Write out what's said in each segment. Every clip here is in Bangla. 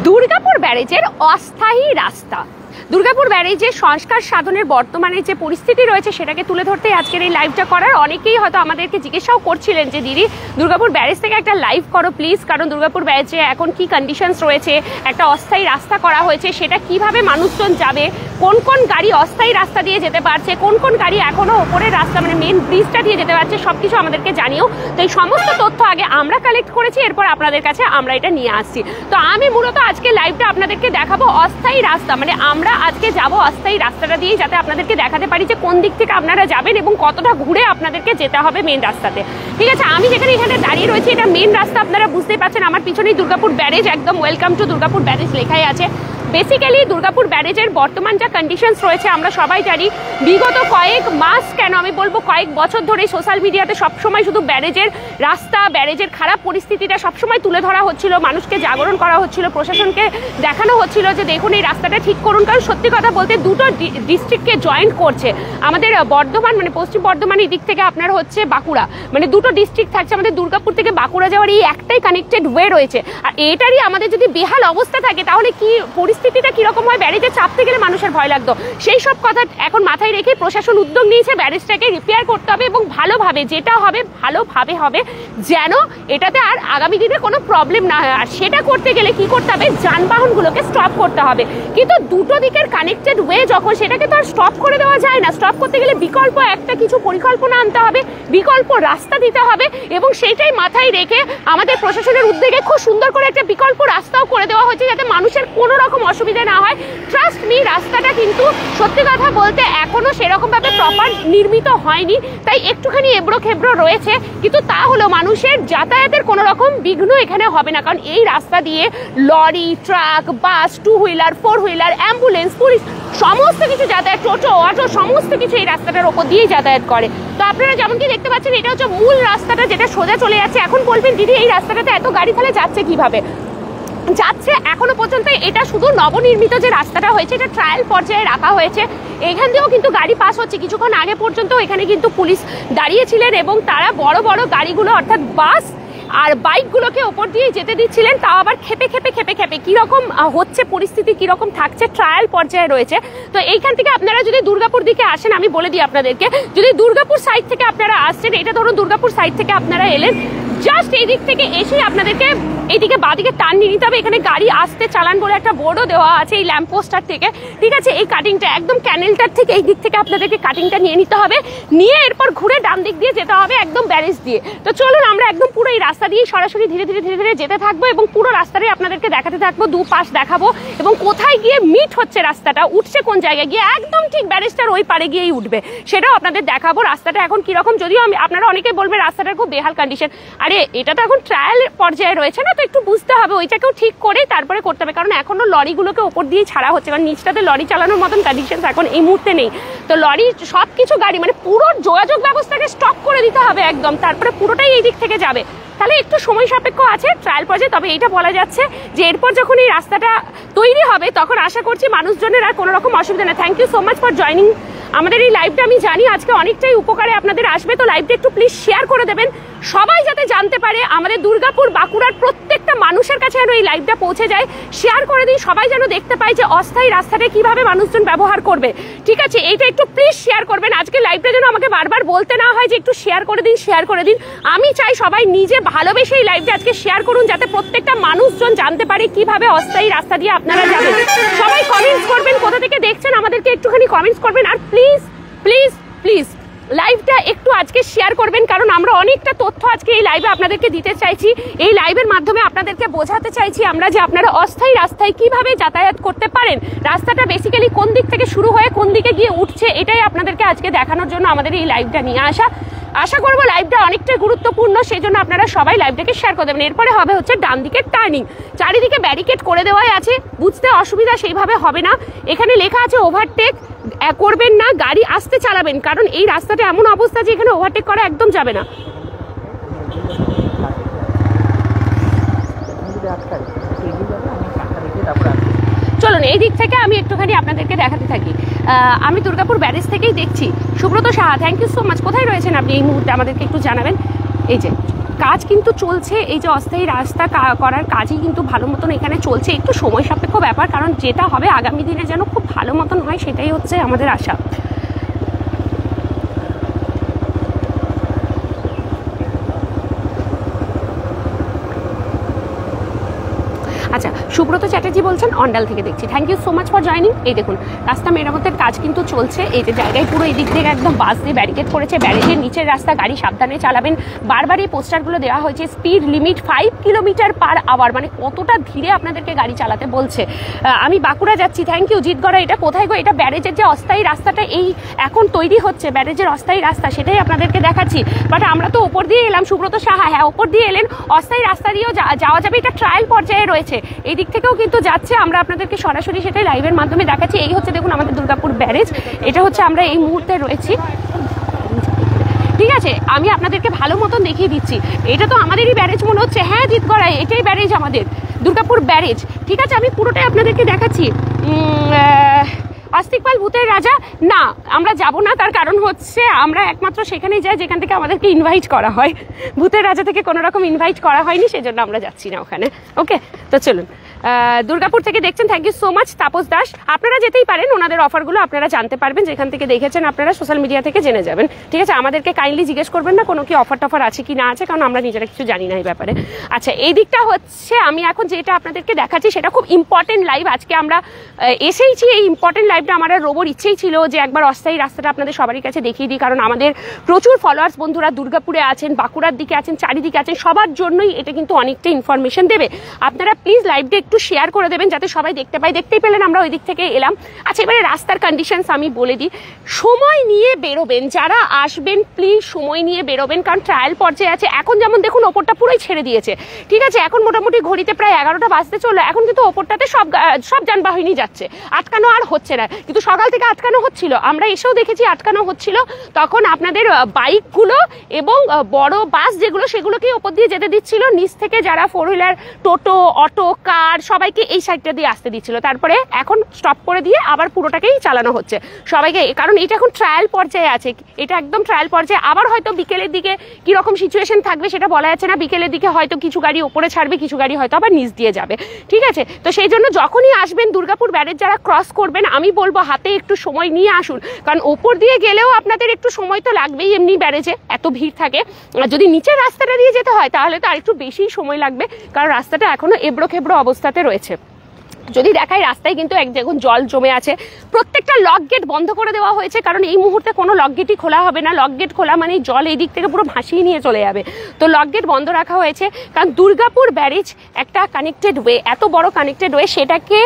দুর্গাপুর ব্যারেজের অস্থায়ী রাস্তা, দুর্গাপুর ব্যারেজের সংস্কার সাধনের বর্তমানে যে পরিস্থিতি রয়েছে সেটাকে তুলে ধরতে আজকের এই লাইভটা করার। অনেকেই হয়তো আমাদেরকে জিজ্ঞাসাও করছিলেন যে দিদি দুর্গাপুর ব্যারেজ থেকে একটা লাইভ করো প্লিজ, কারণ দুর্গাপুর ব্যারেজে এখন কি কন্ডিশনস রয়েছে, একটা অস্থায়ী রাস্তা করা হয়েছে, সেটা কিভাবে মানুষজন যাবে, কোন কোন গাড়ি অস্থায়ী রাস্তা দিয়ে যেতে পারছে, কোন কোন গাড়ি এখনো ওপরের রাস্তা মানে মেন ব্রিজটা দিয়ে যেতে পারছে, সবকিছু আমাদেরকে জানিও। তো এই সমস্ত তথ্য আগে আমরা কালেক্ট করেছি, এরপর আপনাদের কাছে আমরা এটা নিয়ে আসছি। তো আমি মূলত আজকে লাইভটা আপনাদেরকে দেখাবো অস্থায়ী রাস্তা, মানে আমরা আজকে যাব অস্থায়ী রাস্তাটা দিয়ে, যাতে আপনাদেরকে দেখাতে পারি যে কোন দিক থেকে আপনারা যাবেন এবং কতটা ঘুরে আপনাদেরকে যেতে হবে মেন রাস্তাতে। ঠিক আছে, আমি যেখানে এখানে দাঁড়িয়ে রয়েছি এটা মেন রাস্তা, আপনারা বুঝতেই পারছেন। আমার পিছনেই দুর্গাপুর ব্যারেজ, একদম ওয়েলকাম টু দুর্গাপুর ব্যারেজ লেখাই আছে। বেসিক্যালি দুর্গাপুর ব্যারেজের বর্তমান যা কন্ডিশনস রয়েছে আমরা সবাই জানি। বিগত কয়েক মাস কেন আমি বলবো কয়েক বছর ধরে সোশ্যাল মিডিয়াতে সবসময় শুধু ব্যারেজের রাস্তা, ব্যারেজের খারাপ পরিস্থিতিটা সবসময় তুলে ধরা হচ্ছিল, মানুষকে জাগরণ করা হচ্ছিল, প্রশাসনকে দেখানো হচ্ছিল যে দেখুন এই রাস্তাটা ঠিক করুন। কারণ সত্যি কথা বলতে দুটো ডিস্ট্রিক্টকে জয়েন্ট করছে আমাদের বর্ধমান, মানে পশ্চিম বর্ধমান এই দিক থেকে আপনার হচ্ছে বাঁকুড়া, মানে দুটো ডিস্ট্রিক্ট থাকছে আমাদের। দুর্গাপুর থেকে বাঁকুড়া যাওয়ার এই একটাই কানেক্টেড ওয়ে রয়েছে, আর এটারই আমাদের যদি বেহাল অবস্থা থাকে তাহলে কি পরিস্থিতিটা কিরকম হয়, ব্যারেজে চাপতে গেলে মানুষের ভয় লাগতো। সেই সব কথা এখন মাথায় রেখে প্রশাসন উদ্যোগ নিয়েছে ব্যারেজটাকে রিপেয়ার করতে হবে এবং ভালোভাবে, যেটা হবে ভালোভাবে হবে, যেন এটাতে আর আগামী দিনে কোনো প্রবলেম না হয়। আর সেটা করতে গেলে কি করতে হবে, যানবাহনগুলোকে স্টপ করতে হবে। কিন্তু দুটো দিকের কানেক্টেড ওয়ে যখন, সেটাকে তো আর স্টপ করে দেওয়া যায় না। স্টপ করতে গেলে বিকল্প একটা কিছু পরিকল্পনা আনতে হবে, বিকল্প রাস্তা দিতে হবে, এবং সেইটাই মাথায় রেখে আমাদের প্রশাসনের উদ্যোগে খুব সুন্দর করে একটা বিকল্প রাস্তাও করে দেওয়া হয়েছে, যাতে মানুষের কোনো রকম অসুবিধা না হয়। ট্রাস্ট মি, রাস্তাটা কিন্তু সত্যি কথা বলতে এখনো সেরকম ভাবে প্রপার নির্মিত হয়নি, তাই একটুখানি এবড়ো খেবড়ো রয়েছে, কিন্তু তা হলো মানুষের যাতায়াতের কোনো রকম বিঘ্ন এখানে হবে না। কারণ এই রাস্তা দিয়ে লরি, ট্রাক, বাস, 2 হুইলার, 4 হুইলার, অ্যাম্বুলেন্স, পুলিশ সমস্ত কিছু যাতায়াত, টোটো, অটো সমস্ত কিছু এই রাস্তাটার ওপর দিয়েই যাতায়াত করে। তো আপনারা যেমন কি দেখতে পাচ্ছেন এটা হচ্ছে মূল রাস্তাটা, যেটা সোজা চলে যাচ্ছে। এখন বলবেন দিদি এই রাস্তাটাতে এত গাড়ি তাহলে যাচ্ছে কিভাবে? যাচ্ছে এখনো পর্যন্ত এটা শুধু নবনির্মিত যে রাস্তাটা হয়েছে এটা ট্রায়াল পর্যায়ে রাখা হয়েছে, এখান দিয়েও কিন্তু গাড়ি পাস হচ্ছে। কিছুক্ষণ আগে পর্যন্ত এখানে কিন্তু পুলিশ দাঁড়িয়েছিলেন এবং তারা বড় বড় গাড়িগুলো অর্থাৎ বাস আর বাইকগুলোকে ওপর দিয়ে যেতে দিচ্ছিলেন, তাও আবার খেপে খেপে খেপে খেপে। কীরকম হচ্ছে পরিস্থিতি, কীরকম থাকছে, ট্রায়াল পর্যায়ে রয়েছে। তো এইখান থেকে আপনারা যদি দুর্গাপুর দিকে আসেন, আমি বলে দিই আপনাদেরকে, যদি দুর্গাপুর সাইড থেকে আপনারা আসছেন, এটা ধরুন দুর্গাপুর সাইড থেকে আপনারা এলেন, জাস্ট এই দিক থেকে এসে আপনাদেরকে এইদিকে বাঁদিকে টার্ন নিয়ে নিতে হবে। এখানে গাড়ি আসতে চালান বলে একটা বোর্ডও দেওয়া আছে এই ল্যাম্প পোস্টার থেকে। ঠিক আছে, এই কাটিংটা একদম ক্যানেলটার থেকে এই দিক থেকে আপনাদেরকে কাটিংটা নিয়ে নিতে হবে, নিয়ে এরপর ঘুরে ডান দিক দিয়ে যেতে হবে একদম ব্যারেজ দিয়ে। তো চলুন আমরা একদম পুরো এই রাস্তা দিয়ে সরাসরি ধীরে ধীরে ধীরে ধীরে যেতে থাকবো এবং পুরো রাস্তাটাই আপনাদেরকে দেখাতে থাকবো, দুপাশ দেখাবো এবং কোথায় গিয়ে মিট হচ্ছে রাস্তাটা, উঠছে কোন জায়গায় গিয়ে, একদম ঠিক ব্যারেজটার ওই পারে গিয়েই উঠবে, সেটাও আপনাদের দেখাবো। রাস্তাটা এখন কিরকম, যদিও আপনারা অনেকেই বলবেন রাস্তাটার খুব বেহাল কন্ডিশন, আরে এটা তো এখন ট্রায়াল পর্যায়ে রয়েছে না, তো একটু বুঝতে হবে, ওইটাকেও ঠিক করে তারপরে করতে হবে। কারণ এখনো লরিগুলোকে ওপর দিয়ে ছাড়া হচ্ছে, কারণ নিচটাতে লরি চালানোর মতন কন্ডিশন এখন এই মুহূর্তে নেই। তো লরি সব কিছু গাড়ি মানে পুরো যোগাযোগ ব্যবস্থাকে স্টপ করে দিতে হবে একদম, তারপরে পুরোটাই এই দিক থেকে যাবে। তাহলে একটু সময় সাপেক্ষ আছে ট্রায়াল পর্যায়ে, তবে এইটা বলা যাচ্ছে যে এরপর যখন এই রাস্তাটা তৈরি হবে তখন আশা করছি মানুষজনের আর কোনো রকম অসুবিধা নেই। Thank you so much for joining আমাদের এই লাইভটা। আমি জানি আজকে অনেকটাই উপকারে আপনাদের আসবে, তো লাইভটা একটু প্লিজ শেয়ার করে দেবেন, সবাই যাতে জানতে পারে, আমাদের দুর্গাপুর বাঁকুড়ার প্রত্যেকটা মানুষের কাছে যেন এই লাইভটা পৌঁছে যায়। শেয়ার করে দিন, সবাই যেন দেখতে পায় যে অস্থায়ী রাস্তাটা কিভাবে মানুষজন ব্যবহার করবে। ঠিক আছে, এইটা একটু প্লিজ শেয়ার করবেন। আজকে লাইভটা যেন আমাকে বারবার বলতে না হয় যে একটু শেয়ার করে দিন, শেয়ার করে দিন। আমি চাই সবাই নিজে ভালোবেসে এই লাইভটা আজকে শেয়ার করুন, যাতে প্রত্যেকটা মানুষজন জানতে পারে কিভাবে অস্থায়ী রাস্তা দিয়ে আপনারা যাবেন। সবাই কমেন্টস করবেন, কোথা থেকে দেখছেন আমাদেরকে একটুখানি কমেন্টস করবেন, আর প্লিজ প্লিজ প্লিজ লাইভটা একটু আজকে শেয়ার করবেন, কারণ আমরা অনেকটা তথ্য আজকে এই লাইভে আপনাদেরকে দিতে চাইছি। এই লাইভের মাধ্যমে আপনাদেরকে বোঝাতে চাইছি আমরা যে আপনারা অস্থায়ী রাস্তায় কিভাবে যাতায়াত করতে পারেন, রাস্তাটা বেসিক্যালি কোন দিক থেকে শুরু হয়ে কোন দিকে গিয়ে উঠছে, এটাই আপনাদেরকে আজকে দেখানোর জন্য আমাদের এই লাইভটা নিয়ে আসা। আশা করবো লাইভটা অনেকটা গুরুত্বপূর্ণ, সেই জন্য আপনারা সবাই লাইভটাকে শেয়ার করে দেবেন। এরপরে হবে হচ্ছে ডান দিকের টার্নিং, চারিদিকে ব্যারিকেড করে দেওয়াই আছে, বুঝতে অসুবিধা সেইভাবে হবে না। এখানে লেখা আছে ওভারটেক করবেন না, গাড়ি আসতে চালাবেন, কারণ এই রাস্তাটা এমন অবস্থা যে এখানে ওভারটেক করা একদম যাবে না। চলুন এই দিক থেকে আমি একটুখানি আপনাদেরকে দেখাতে থাকি। আমি দুর্গাপুর ব্যারেজ থেকেই দেখছি। Subrata Saha, thank you so much. কোথায় রয়েছেন আপনি এই মুহূর্তে, আমাদেরকে একটু জানাবেন। এই যে কাজ কিন্তু চলছে, এই যে অস্থায়ী রাস্তা করার কাজই কিন্তু ভালো মতন এখানে চলছে। একটু সময় সাপেক্ষ ব্যাপার, কারণ যেটা হবে আগামী দিনে যেন খুব ভালো মতন হয় সেটাই হচ্ছে আমাদের আশা। আচ্ছা, সুব্রত চ্যাটার্জি বলছেন অন্ডাল থেকে দেখছি, thank you so much for joining. এই দেখুন রাস্তা মেরামতের কাজ কিন্তু চলছে। এই যে জায়গায় পুরো এই দিক থেকে একদম বাস দিয়ে ব্যারিকেড করেছে, ব্যারিকেডের নিচের রাস্তা, গাড়ি সাবধানে চালাবেন। বারবার এই পোস্টারগুলো দেওয়া হয়েছে, speed limit 5 kilometre per hour, মানে কতটা ধীরে আপনাদেরকে গাড়ি চালাতে বলছে। আমি বাঁকুড়া যাচ্ছি, থ্যাংক ইউ জিতগড়া। এটা কোথায় গো? এটা ব্যারেজের যে অস্থায়ী রাস্তাটা এই এখন তৈরি হচ্ছে, ব্যারেজের অস্থায়ী রাস্তা, সেটাই আপনাদেরকে দেখাচ্ছি। বাট আমরা তো ওপর দিয়ে এলাম, সুব্রত সাহা, হ্যাঁ ওপর দিয়ে এলেন, অস্থায়ী রাস্তা দিয়েও যাওয়া যাবে, এটা ট্রায়াল পর্যায়ে রয়েছে। এই দিক থেকেও কিন্তু যাচ্ছে, আমরা আপনাদেরকে সরাসরি সেটাই লাইভের মাধ্যমে দেখাচ্ছি। এই হচ্ছে দেখুন আমাদের দুর্গাপুর ব্যারেজ, এটা হচ্ছে আমরা এই মুহূর্তে রয়েছি, ঠিক আছে। আমি আপনাদেরকে ভালো মতন দেখিয়ে দিচ্ছি, এটা তো আমাদেরই ব্যারেজ মনে হচ্ছে। হ্যাঁ জিতগড়ায় এটাই ব্যারেজ, আমাদের দুর্গাপুর ব্যারেজ, ঠিক আছে। আমি পুরোটাই আপনাদেরকে দেখাচ্ছি। আস্তিকপাল ভূতের রাজা, না আমরা যাব না, তার কারণ হচ্ছে আমরা একমাত্র সেখানেই যাই যেখান থেকে আমাদেরকে ইনভাইট করা হয়। ভূতের রাজা থেকে কোনো রকম ইনভাইট করা হয়নি, সেজন্য আমরা যাচ্ছি না ওখানে। ওকে, তো চলুন। দুর্গাপুর থেকে দেখছেন, thank you so much Tapas Das. আপনারা যেতেই পারেন, ওনাদের অফারগুলো আপনারা জানতে পারবেন যেখান থেকে দেখেছেন, আপনারা সোশ্যাল মিডিয়া থেকে জেনে যাবেন, ঠিক আছে। আমাদেরকে কাইন্ডলি জিজ্ঞেস করবেন না কোনো কি অফার টফার আছে কি না আছে, কারণ আমরা নিজেরা কিছু জানি না এই ব্যাপারে। আচ্ছা, এই দিকটা হচ্ছে আমি এখন যেটা আপনাদেরকে দেখাচ্ছি সেটা খুব ইম্পর্টেন্ট লাইভ। আজকে আমরা এসেইছি এই ইম্পর্টেন্ট লাইভটা, আমার রোবর ইচ্ছেই ছিল যে একবার অস্থায়ী রাস্তাটা আপনাদের সবারই কাছে দেখিয়ে দিই, কারণ আমাদের প্রচুর ফলোয়ার্স বন্ধুরা দুর্গাপুরে আছেন, বাঁকুড়ার দিকে আছেন, চারিদিকে আছেন, সবার জন্যই এটা কিন্তু অনেকটা ইনফরমেশন দেবে। আপনারা প্লিজ লাইভটা একটু শেয়ার করে দেবেন যাতে সবাই দেখতে পায়। দেখতেই পেলেন আমরা ওই দিক থেকে এলাম। আচ্ছা, এবারে রাস্তার কন্ডিশনস আমি বলে দিই। সময় নিয়ে বেরোবেন, যারা আসবেন প্লিজ সময় নিয়ে বেরোবেন, কারণ ট্রায়াল পর্যায়ে আছে। এখন যেমন দেখুন ওপরটা পুরোই ছেড়ে দিয়েছে, ঠিক আছে। এখন মোটামুটি ঘড়িতে প্রায় 11টা বাজতে চললো, এখন কিন্তু ওপরটাতে সব যানবাহনই যাচ্ছে, আটকানো আর হচ্ছে না। কিন্তু সকাল থেকে আটকানো হচ্ছিল, আমরা এসেও দেখেছি আটকানো হচ্ছিল। তখন আপনাদের বাইকগুলো এবং বড় বাস যেগুলো সেগুলোকেই ওপর দিয়ে যেতে দিচ্ছিল, নিচ থেকে যারা 4 হুইলার, টোটো, অটো, কার সবাইকে এই সাইডটা দিয়ে আসতে দিচ্ছিল। তারপরে এখন স্টপ করে দিয়ে আবার পুরোটাকেই চালানো হচ্ছে সবাইকে, কারণ এটা এখন ট্রায়াল পর্যায়ে আছে, এটা একদম ট্রায়াল পর্যায়ে। আবার হয়তো বিকেলের দিকে কিরকম সিচুয়েশন থাকবে সেটা বলা যাচ্ছে না। বিকেলের দিকে হয়তো কিছু গাড়ি ওপরে ছাড়বে, কিছু গাড়ি হয়তো আবার নিচ দিয়ে যাবে, ঠিক আছে। তো সেই জন্য যখনই আসবেন দুর্গাপুর ব্যারেজ যারা ক্রস করবেন, আমি বলবো হাতে একটু সময় নিয়ে আসুন, কারণ ওপর দিয়ে গেলেও আপনাদের একটু সময় তো লাগবেই, এমনি ব্যারেজে এত ভিড় থাকে। আর যদি নিচের রাস্তাটা দিয়ে যেতে হয় তাহলে তো আরেকটু বেশি সময় লাগবে, কারণ রাস্তাটা এখনো এবড়ো খেবড়ো অবস্থাতে রয়েছে। যদি দেখায় রাস্তায় কিন্তু এক দেখুন জল জমে আছে, প্রত্যেকটা লক গেট বন্ধ করে দেওয়া হয়েছে, কারণ এই মুহূর্তে কোনো লক গেটই খোলা হবে না। লক গেট খোলা মানে জল এই দিক থেকে পুরো ভাসিয়ে নিয়ে চলে যাবে, তো লক গেট বন্ধ রাখা হয়েছে। কারণ দুর্গাপুর ব্যারেজ একটা কানেক্টেড ওয়ে, এত বড় কানেক্টেড ওয়ে, সেটাকে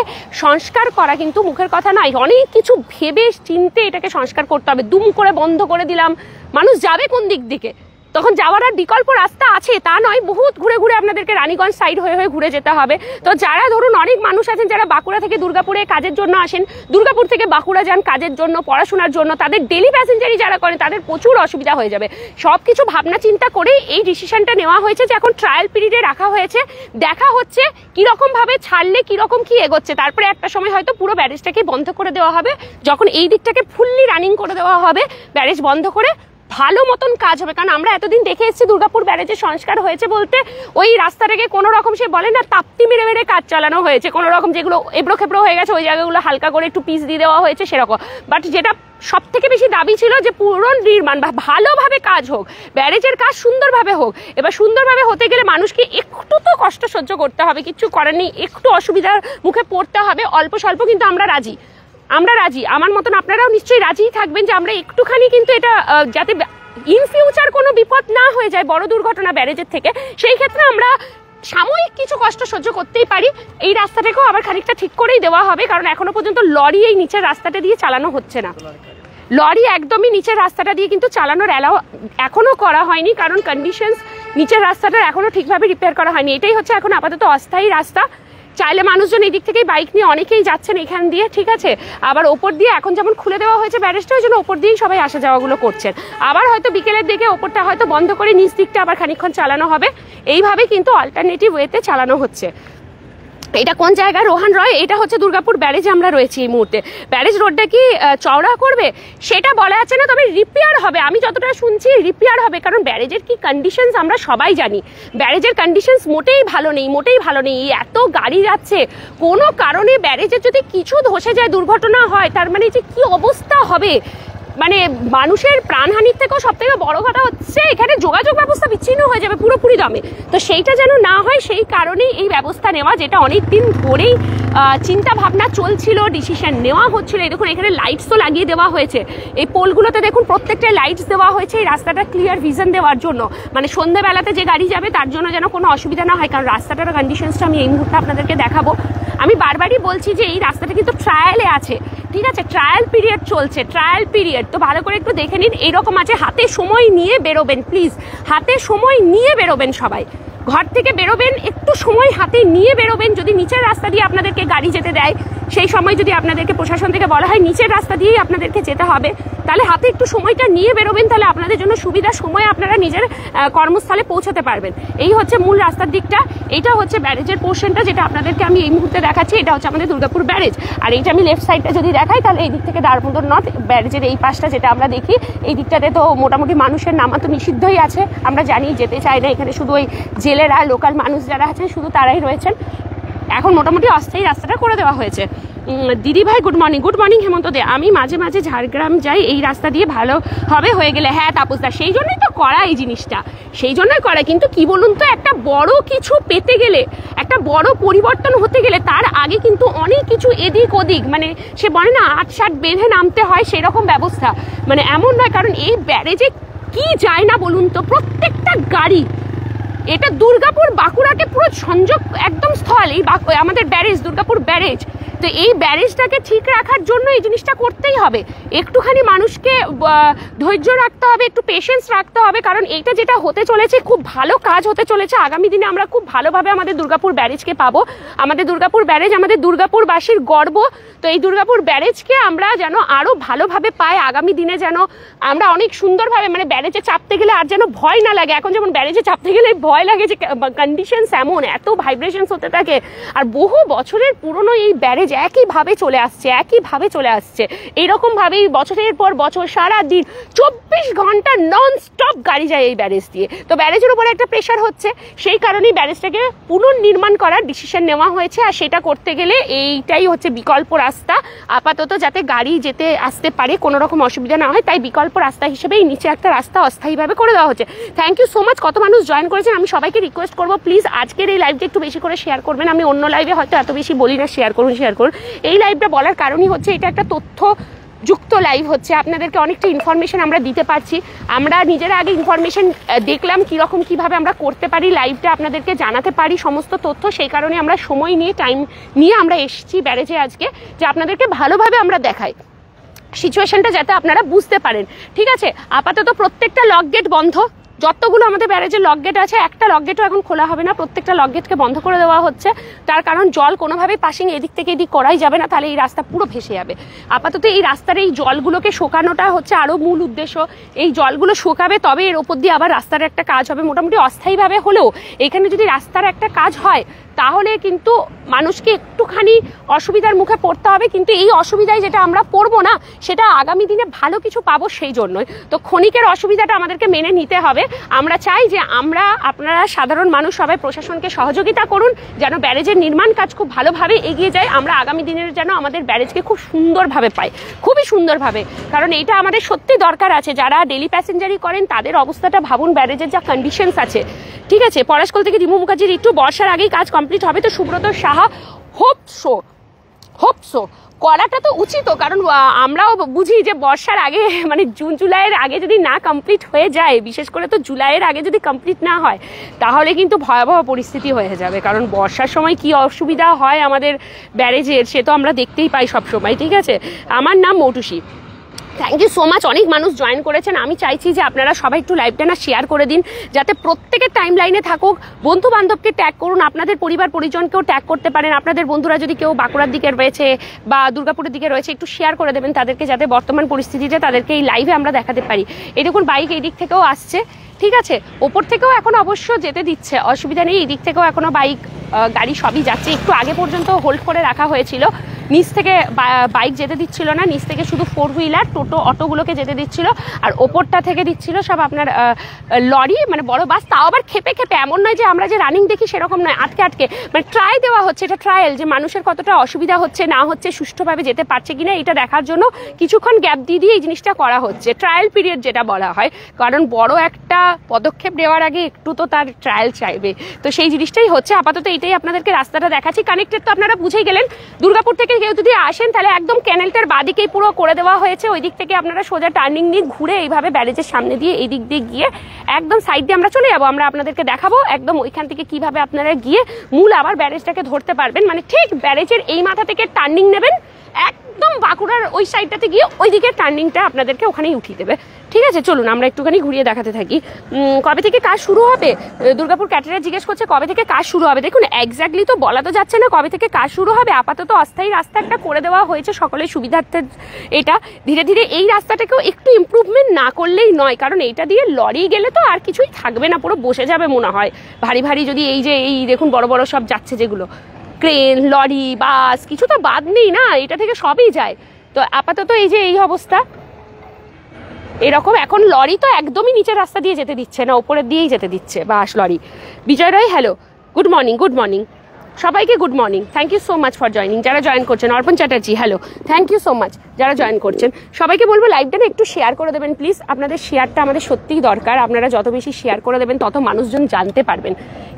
সংস্কার করা কিন্তু মুখের কথা নয়, অনেক কিছু ভেবে চিনতে এটাকে সংস্কার করতে হবে। দুম করে বন্ধ করে দিলাম, মানুষ যাবে কোন দিক দিকে? তখন যাওয়ার আর বিকল্প রাস্তা আছে তা নয়, বহুত ঘুরে ঘুরে আপনাদেরকে রানীগঞ্জ সাইড হয়ে হয়ে ঘুরে যেতে হবে। তো যারা ধরুন অনেক মানুষ আছেন যারা বাঁকুড়া থেকে দুর্গাপুরে কাজের জন্য আসেন, দুর্গাপুর থেকে বাঁকুড়া যান কাজের জন্য, পড়াশোনার জন্য, তাদের ডেলি প্যাসেঞ্জারি যারা করেন তাদের প্রচুর অসুবিধা হয়ে যাবে। সব কিছু ভাবনা চিন্তা করেই এই ডিসিশনটা নেওয়া হয়েছে যে এখন ট্রায়াল পিরিয়ডে রাখা হয়েছে, দেখা হচ্ছে কিরকম ভাবে ছাড়লে কিরকম কি এগোচ্ছে। তারপরে একটা সময় হয়তো পুরো ব্যারেজটাকে বন্ধ করে দেওয়া হবে, যখন এই দিকটাকে ফুললি রানিং করে দেওয়া হবে, ব্যারেজ বন্ধ করে ভালো মতন কাজ হবে। কারণ আমরা এতদিন দেখে এসেছি দুর্গাপুর ব্যারেজের সংস্কার হয়েছে বলতে ওই রাস্তাটাকে কোনো রকম সে বলে না তাপ্তি মেরে মেরে কাজ চালানো হয়েছে, কোনো রকম যেগুলো এবড়ো খেবড়ো হয়ে গেছে ওই জায়গাগুলো হালকা করে একটু পিস দিয়ে দেওয়া হয়েছে সেরকম। বাট যেটা সব থেকে বেশি দাবি ছিল যে পুরো নির্মাণ বা ভালোভাবে কাজ হোক, ব্যারেজের কাজ সুন্দরভাবে হোক। এবার সুন্দরভাবে হতে গেলে মানুষকে একটু তো কষ্ট সহ্য করতে হবে, কিচ্ছু করার নেই, একটু অসুবিধার মুখে পড়তে হবে, অল্প স্বল্প, কিন্তু আমরা রাজি, আমরা রাজি। আমার মতন আপনারাও নিশ্চয়ই রাজিই থাকবেন যে আমরা একটুখানি কিন্তু এটা যাতে ইন ফিউচার কোনো বিপদ না হয়ে যায়, বড় দুর্ঘটনা ব্যারেজের থেকে, সেই ক্ষেত্রে আমরা সাময়িক কিছু কষ্ট সহ্য করতেই পারি। এই রাস্তাটাকেও আবার খানিকটা ঠিক করেই দেওয়া হবে, কারণ এখনো পর্যন্ত লরি এই নিচের রাস্তাটা দিয়ে চালানো হচ্ছে না, লরি একদমই নিচের রাস্তাটা দিয়ে কিন্তু চালানোর অ্যালাউ এখনো করা হয়নি, কারণ কন্ডিশনস নিচের রাস্তাটা এখনো ঠিকভাবে রিপেয়ার করা হয়নি। এটাই হচ্ছে এখন আপাতত অস্থায়ী রাস্তা। চাইলে মানুষজন এই দিক থেকেই বাইক নিয়ে অনেকেই যাচ্ছেন এখান দিয়ে, ঠিক আছে। আবার ওপর দিয়ে এখন যেমন খুলে দেওয়া হয়েছে ব্যারেজটা, ওই জন্য ওপর দিয়েই সবাই আসা যাওয়াগুলো করছেন। আবার হয়তো বিকেলের দিকে ওপরটা হয়তো বন্ধ করে নিচ দিকটা আবার খানিকক্ষণ চালানো হবে, এইভাবে কিন্তু অল্টারনেটিভ ওয়েতে চালানো হচ্ছে। এটা কোন জায়গায় রোহান রয়? এটা হচ্ছে দুর্গাপুর ব্যারেজে আমরা রয়েছি এই মুহূর্তে। ব্যারেজ রোডটা কি চওড়া করবে সেটা বলা যাচ্ছে না, তবে রিপেয়ার হবে, আমি যতটা শুনছি রিপেয়ার হবে। কারণ ব্যারেজের কি কন্ডিশনস আমরা সবাই জানি, ব্যারেজের কন্ডিশনস মোটেই ভালো নেই, মোটেই ভালো নেই। এত গাড়ি যাচ্ছে, কোনো কারণে ব্যারেজের যদি কিছু ধসে যায়, দুর্ঘটনা হয়, তার মানে যে কি অবস্থা হবে, মানে মানুষের প্রাণহানির থেকেও সব থেকে বড় কথা হচ্ছে এখানে যোগাযোগ ব্যবস্থা বিচ্ছিন্ন হয়ে যাবে পুরোপুরি দমে। তো সেইটা যেন না হয় সেই কারণেই এই ব্যবস্থা নেওয়া, যেটা অনেক দিন ধরেই চিন্তা ভাবনা চলছিল, ডিসিশন নেওয়া হচ্ছিল। এই দেখুন এখানে লাইটসও লাগিয়ে দেওয়া হয়েছে, এই পোলগুলোতে দেখুন প্রত্যেকটাই লাইটস দেওয়া হয়েছে এই রাস্তাটা ক্লিয়ার ভিশন দেওয়ার জন্য, মানে সন্ধ্যেবেলাতে যে গাড়ি যাবে তার জন্য যেন কোনো অসুবিধা না হয়। কারণ রাস্তাটার কন্ডিশনসটা আমি এই মুহূর্তে আপনাদেরকে দেখাবো। আমি বারবারই বলছি যে এই রাস্তাটা কিন্তু ট্রায়ালে আছে, ঠিক আছে, ট্রায়াল পিরিয়ড চলছে, ট্রায়াল পিরিয়ড। তো ভালো করে একটু দেখে নিন, এইরকম আছে, হাতে সময় নিয়ে বেরোবেন প্লিজ, হাতে সময় নিয়ে বেরোবেন, সবাই ঘর থেকে বেরোবেন একটু সময় হাতে নিয়ে বেরোবেন। যদি নিচের রাস্তা দিয়ে আপনাদেরকে গাড়ি যেতে দেয়, সেই সময় যদি আপনাদেরকে প্রশাসন থেকে বলা হয় নিচের রাস্তা দিয়েই আপনাদেরকে যেতে হবে, তাহলে হাতে একটু সময়টা নিয়ে বেরোবেন, তাহলে আপনাদের জন্য সুবিধা, সময় আপনারা নিজের কর্মস্থলে পৌঁছাতে পারবেন। এই হচ্ছে মূল রাস্তার দিকটা, এইটা হচ্ছে ব্যারেজের পোর্শনটা যেটা আপনাদেরকে আমি এই মুহূর্তে দেখাচ্ছি। এটা হচ্ছে আমাদের দুর্গাপুর ব্যারেজ। আর এইটা আমি লেফট সাইডটা যদি দেখাই, তাহলে এই দিক থেকে দারুমোদর নর্থ ব্যারেজের এই পাশটা যেটা আমরা দেখি, এই দিকটাতে তো মোটামুটি মানুষের নামা তো নিষিদ্ধই আছে, আমরা জানি, যেতে চাই না। এখানে শুধু ওই জেলেরা, লোকাল মানুষ যারা আছেন শুধু তারাই রয়েছেন। এখন মোটামুটি অস্থায়ী রাস্তাটা করে দেওয়া হয়েছে। দিদি ভাই গুড মর্নিং। গুড মর্নিং হেমন্ত দে। আমি মাঝে মাঝে ঝাড়গ্রাম যাই, এই রাস্তা দিয়ে ভালো হবে হয়ে গেলে। হ্যাঁ তাপসদা, সেই জন্যই তো করা এই জিনিসটা, সেই জন্যই করা। কিন্তু কি বলুন তো, একটা বড় কিছু পেতে গেলে, একটা বড় পরিবর্তন হতে গেলে তার আগে কিন্তু অনেক কিছু এদিক ওদিক, মানে সে বলে না আটসাট বেঁধে নামতে হয়, সেরকম ব্যবস্থা। মানে এমন নয়, কারণ এই ব্যারেজে কি যায় না বলুন তো, প্রত্যেকটা গাড়ি, এটা দুর্গাপুর বাঁকুড়াকে পুরো সংযোগ একদম স্থল, এই আমাদের ব্যারেজ, দুর্গাপুর ব্যারেজ। তো এই ব্যারেজটাকে ঠিক রাখার জন্য এই জিনিসটা করতেই হবে। একটুখানি মানুষকে ধৈর্য রাখতে হবে, একটু পেশেন্স রাখতে হবে, কারণ এইটা যেটা হতে চলেছে খুব ভালো কাজ হতে চলেছে। আগামী দিনে আমরা খুব ভালোভাবে আমাদের দুর্গাপুর ব্যারেজকে পাবো। আমাদের দুর্গাপুর ব্যারেজ আমাদের দুর্গাপুরবাসীর গর্ব। তো এই দুর্গাপুর ব্যারেজকে আমরা যেন আরও ভালোভাবে পাই, আগামী দিনে যেন আমরা অনেক সুন্দরভাবে, মানে ব্যারেজে চাপতে গেলে আর যেন ভয় না লাগে। এখন যেমন ব্যারেজে চাপতে গেলে ভয় লাগে, যে কন্ডিশনস এমন, এত ভাইব্রেশনস হতে থাকে। আর বহু বছরের পুরনো এই ব্যারেজ একইভাবে চলে আসছে, এইরকমভাবেই বছরের পর বছর সারা দিন 24 ঘন্টা নন স্টপ গাড়ি যায় এই ব্যারেজ দিয়ে। তো ব্যারেজের উপরে একটা প্রেশার হচ্ছে, সেই কারণেই ব্যারেজটাকে পুনর্নির্মাণ করার ডিসিশন নেওয়া হয়েছে। আর সেটা করতে গেলে এইটাই হচ্ছে বিকল্প রাস্তা, আপাতত যাতে গাড়ি যেতে আসতে পারে, কোনো রকম অসুবিধা না হয়, তাই বিকল্প রাস্তা হিসেবে এই নিচে একটা রাস্তা অস্থায়ীভাবে করে দেওয়া হচ্ছে। Thank you so much. কত মানুষ জয়েন করেছেন, আমি সবাইকে রিকোয়েস্ট করবো প্লিজ আজকের এই লাইভটা একটু বেশি করে শেয়ার করবেন। আমি অন্য লাইভে হয়তো এত বেশি বলি না, শেয়ার করুন। এই লাইভটা বলার কারণই হচ্ছে এটা একটা তথ্য যুক্ত লাইভ হচ্ছে, আপনাদেরকে অনেকটা ইনফরমেশন আমরা দিতে পারছি। আমরা নিজেরা আগে ইনফরমেশন দেখলাম কীরকম কীভাবে আমরা করতে পারি, লাইভটা আপনাদেরকে জানাতে পারি সমস্ত তথ্য। সেই কারণে আমরা সময় নিয়ে, টাইম নিয়ে আমরা এসেছি ব্যারেজে আজকে, যে আপনাদেরকে ভালোভাবে আমরা দেখাই সিচুয়েশনটা, যাতে আপনারা বুঝতে পারেন। ঠিক আছে, আপাতত প্রত্যেকটা লক গেট বন্ধ, যতগুলো আমাদের ব্যারেজের লক গেট আছে, একটা লক গেটও এখন খোলা হবে না, প্রত্যেকটা লক গেটকে বন্ধ করে দেওয়া হচ্ছে। তার কারণ জল কোনোভাবেই পাসিং এদিক থেকে এদিক করাই যাবে না, তাহলে এই রাস্তা পুরো ভেসে যাবে। আপাতত এই রাস্তার এই জলগুলোকে শোকানোটা হচ্ছে আরও মূল উদ্দেশ্য। এই জলগুলো শোকাবে, তবে এর ওপর দিয়ে আবার রাস্তার একটা কাজ হবে, মোটামুটি অস্থায়ীভাবে হলেও। এখানে যদি রাস্তার একটা কাজ হয় তাহলে কিন্তু মানুষকে একটুখানি অসুবিধার মুখে পড়তে হবে, কিন্তু এই অসুবিধায় যেটা আমরা পড়বো না, সেটা আগামী দিনে ভালো কিছু পাবো, সেই জন্যই। তো ক্ষণিকের অসুবিধাটা আমাদেরকে মেনে নিতে হবে। আমরা চাই যে আপনারা সাধারণ মানুষ সবাই প্রশাসনকে সহযোগিতা করুন, যেন ব্যারেজের নির্মাণ কাজ খুব ভালোভাবে এগিয়ে যায়। আমরা আগামী দিনের যেন আমাদের ব্যারেজকে খুব সুন্দরভাবে পাই, খুবই সুন্দরভাবে, কারণ এইটা আমাদের সত্যি দরকার আছে। যারা ডেলি প্যাসেঞ্জারি করেন তাদের অবস্থাটা ভাবুন, ব্যারেজের যা কন্ডিশনস আছে। ঠিক আছে, পলাশকল থেকে রিমু মুখার্জির একটু বর্ষার আগেই কাজ কমপ্লিট হবে। তো সুব্রত সাহা, হোপসো করাটা তো উচিত, কারণ আমরাও বুঝি যে বর্ষার আগে, মানে জুন জুলাইয়ের আগে যদি না কমপ্লিট হয়ে যায়, বিশেষ করে তো জুলাইয়ের আগে যদি কমপ্লিট না হয়, তাহলে কিন্তু ভয়াবহ পরিস্থিতি হয়ে যাবে। কারণ বর্ষার সময় কি অসুবিধা হয় আমাদের ব্যারেজের, সে তো আমরা দেখতেই পাই সব সময়। ঠিক আছে, আমার নাম Moutushi. Thank you so much. অনেক মানুষ জয়েন করেছেন। আমি চাইছি যে আপনারা সবাই একটু লাইভটা না শেয়ার করে দিন, যাতে প্রত্যেকের টাইম লাইনে থাকুক। বন্ধু বান্ধবকে ট্যাগ করুন, আপনাদের পরিবার পরিজনকেও ট্যাগ করতে পারেন। আপনাদের বন্ধুরা যদি কেউ বাঁকুড়ার দিকে রয়েছে বা দুর্গাপুরের দিকে রয়েছে, একটু শেয়ার করে দেবেন তাদেরকে, যাতে বর্তমান পরিস্থিতিতে তাদেরকে এই লাইভে আমরা দেখাতে পারি। এই দেখুন বাইক এই দিক থেকেও আসছে, ঠিক আছে, ওপর থেকেও এখন অবশ্য যেতে দিচ্ছে, অসুবিধা নেই। এই দিক থেকেও এখনো বাইক গাড়ি সবই যাচ্ছে। একটু আগে পর্যন্ত হোল্ড করে রাখা হয়েছিল, নিচ থেকে বাইক যেতে দিচ্ছিল না, নিচ থেকে শুধু 4 হুইলার টোটো অটোগুলোকে যেতে দিচ্ছিল, আর ওপরটা থেকে দিচ্ছিল সব আপনার লরি, মানে বড় বাস, তাও আবার খেপে খেপে। এমন নয় যে আমরা যে রানিং দেখি সেরকম নয়, আটকে আটকে, মানে ট্রাই দেওয়া হচ্ছে। এটা ট্রায়াল, যে মানুষের কতটা অসুবিধা হচ্ছে না হচ্ছে, সুষ্ঠুভাবে যেতে পারছে কিনা এটা দেখার জন্য কিছুক্ষণ গ্যাপ দিয়ে দিয়ে এই জিনিসটা করা হচ্ছে। ট্রায়াল পিরিয়ড যেটা বলা হয়, কারণ বড় একটা পদক্ষেপ নেওয়ার আগে একটু তো তার ট্রায়াল চাইবে। তো সেই জিনিসটাই হচ্ছে। আপাতত এটাই আপনাদেরকে রাস্তাটা দেখাচ্ছি। কানেক্টেড তো আপনারা বুঝেই গেলেন। দুর্গাপুর থেকে কেউ যদি আসেন তাহলে একদম ক্যানেলটার বাদিকেই পুরো করে দেওয়া হয়েছে। ওই দিক থেকে আপনারা সোজা টার্নিং নিয়ে ঘুরে এইভাবে ব্যারেজের সামনে দিয়ে এই দিক দিয়ে গিয়ে একদম সাইড দিয়ে আমরা চলে যাবো। আমরা আপনাদেরকে দেখাবো একদম ওইখান থেকে কিভাবে আপনারা গিয়ে মূল আবার ব্যারেজটাকে ধরতে পারবেন। মানে ঠিক ব্যারেজের এই মাথা থেকে টার্নিং নেবেন, একদম বাঁকুড়ার ওই সাইডটাতে গিয়ে ওই দিকের টার্নিংটা আপনাদেরকে ওখানেই উঠিয়ে দেবে। ঠিক আছে, চলুন আমরা একটুখানি ঘুরিয়ে দেখাতে থাকি। কবে থেকে কাজ শুরু হবে? দুর্গাপুর ক্যাটারার জিজ্ঞেস করছে কবে থেকে কাজ শুরু হবে। দেখুন এক্স্যাক্টলি তো বলা তো যাচ্ছে না কবে থেকে কাজ শুরু হবে। আপাতত অস্থায়ী রাস্তা একটা করে দেওয়া হয়েছে সকলের সুবিধার্থে। এটা ধীরে ধীরে এই রাস্তাটাকেও একটু ইমপ্রুভমেন্ট না করলেই নয়, কারণ এইটা দিয়ে লরি গেলে তো আর কিছুই থাকবে না, পুরো বসে যাবে মনে হয় ভারী ভারী। যদি এই যে এই দেখুন বড় বড় সব যাচ্ছে, যেগুলো ক্রেন, লরি, বাস, কিছু তো বাদ নেই না, এটা থেকে সবই যায়। তো আপাতত এই যে এই অবস্থা এরকম। এখন লরি তো একদমই নিচের রাস্তা দিয়ে যেতে দিচ্ছে না, ওপরের দিয়েই যেতে দিচ্ছে bus, lorry. Bijoy Roy hello, good morning, good morning সবাইকে, good morning. Thank you so much for joining, যারা জয়েন করছেন। Arpan Chatterjee hello, thank you so much যারা জয়েন করছেন। সবাইকে বলবো লাইভটা না একটু শেয়ার করে দেবেন প্লিজ। আপনাদের শেয়ারটা আমাদের সত্যিই দরকার। আপনারা যত বেশি শেয়ার করে দেবেন তত মানুষজন জানতে পারবেন।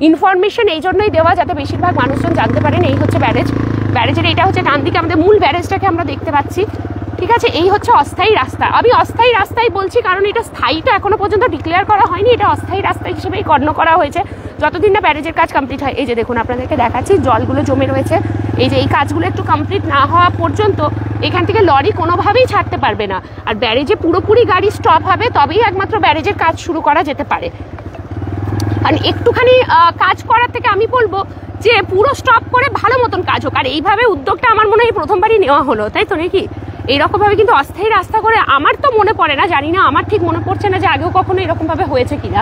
ইনফরমেশন এই জন্যই দেওয়া যাতে বেশিরভাগ মানুষজন জানতে পারেন। এই হচ্ছে ব্যারেজ, ব্যারেজের এইটা হচ্ছে ডান দিকে আমাদের মূল ব্যারেজটাকে আমরা দেখতে পাচ্ছি। ঠিক আছে, এই হচ্ছে অস্থায়ী রাস্তা। আমি অস্থায়ী রাস্তায় বলছি কারণ এটা স্থায়ীটা এখনো পর্যন্ত ডিক্লেয়ার করা হয়নি, এটা অস্থায়ী রাস্তা হিসেবেই গণ্য করা হয়েছে যতদিন না ব্যারেজের কাজ কমপ্লিট হয়। এই যে দেখুন আপনাদেরকে দেখাচ্ছি, জলগুলো জমে রয়েছে। এই যে এই কাজগুলো একটু কমপ্লিট না হওয়া পর্যন্ত এখান থেকে লরি কোনোভাবেই ছাড়তে পারবে না। আর ব্যারেজে পুরোপুরি গাড়ি স্টপ হবে, তবেই একমাত্র ব্যারেজের কাজ শুরু করা যেতে পারে। আর একটুখানি কাজ করার থেকে আমি বলবো যে পুরো স্টপ করে ভালো মতন কাজ হোক। আর এইভাবে উদ্যোগটা আমার মনে হয় প্রথমবারই নেওয়া হলো, তাই তো নাকি? এইরকমভাবে কিন্তু অস্থায়ী রাস্তা করে আমার তো মনে পড়ে না, জানি না, আমার ঠিক মনে পড়ছে না যে আগেও কখনো এরকমভাবে হয়েছে কিনা।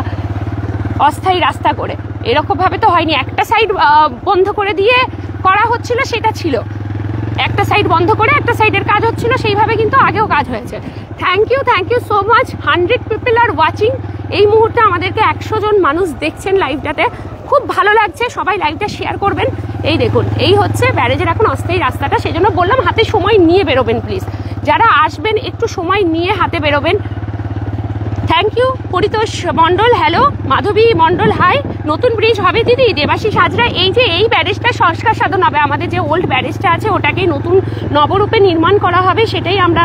অস্থায়ী রাস্তা করে এরকমভাবে তো হয়নি। একটা সাইড বন্ধ করে দিয়ে করা হচ্ছিল, সেটা ছিল একটা সাইড বন্ধ করে একটা সাইডের কাজ হচ্ছিল, সেইভাবে কিন্তু আগেও কাজ হয়েছে। Thank you so much. 100 people are watching. এই মুহূর্তে আমাদেরকে 100 জন মানুষ দেখছেন লাইভটাতে, খুব ভালো লাগছে। সবাই লাইভটা শেয়ার করবেন। এই দেখুন এই হচ্ছে ব্যারেজের এখন অস্থায়ী রাস্তাটা, সেই জন্য বললাম হাতে সময় নিয়ে বেরোবেন প্লিজ। যারা আসবেন একটু সময় নিয়ে হাতে বেরোবেন। Thank you Paritosh Mondal hello, Madhabi Mondal hi. নতুন ব্রিজ হবে দিদি, দেবাশিস হাজরা। এই যে এই ব্যারেজটা সংস্কার সাধন হবে, আমাদের যে ওল্ড ব্যারেজটা আছে ওটাকেই নতুন নবরূপে নির্মাণ করা হবে, সেটাই আমরা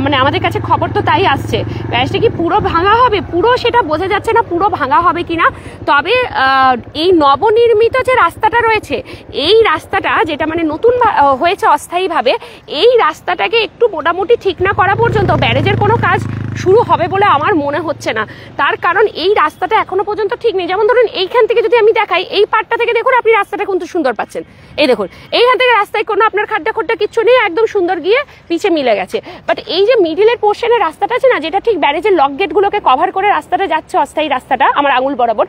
মানে আমাদের কাছে খবর তো তাই আসছে। ব্যারেজটা কি পুরো ভাঙা হবে? পুরো সেটা বোঝা যাচ্ছে না পুরো ভাঙা হবে কিনা, তবে এই নবনির্মিত যে রাস্তাটা রয়েছে, এই রাস্তাটা যেটা মানে নতুন হয়েছে অস্থায়ীভাবে, এই রাস্তাটাকে একটু মোটামুটি ঠিক না করা পর্যন্ত ব্যারেজের কোনো কাজ শুরু হবে বলে আমার মনে হচ্ছে না। তার কারণ এই রাস্তাটা এখনো পর্যন্ত ঠিক নেই। যেমন ধরুন এইখান থেকে যদি আমি দেখাই, এই পার্টটা থেকে দেখুন আপনি রাস্তাটা কিন্তু সুন্দর পাচ্ছেন। এই দেখুন এইখান থেকে রাস্তায় কোনো আপনার খাড্ডা খোড্ডা কিচ্ছু নেই, একদম সুন্দর গিয়ে পিছে মিলে গেছে। বাট এই যে মিডিলের পোর্শনের রাস্তাটা আছে না, যেটা ঠিক ব্যারেজের লক গেটগুলোকে কভার করে রাস্তাটা যাচ্ছে, অস্থায়ী রাস্তাটা আমার আঙুল বরাবর,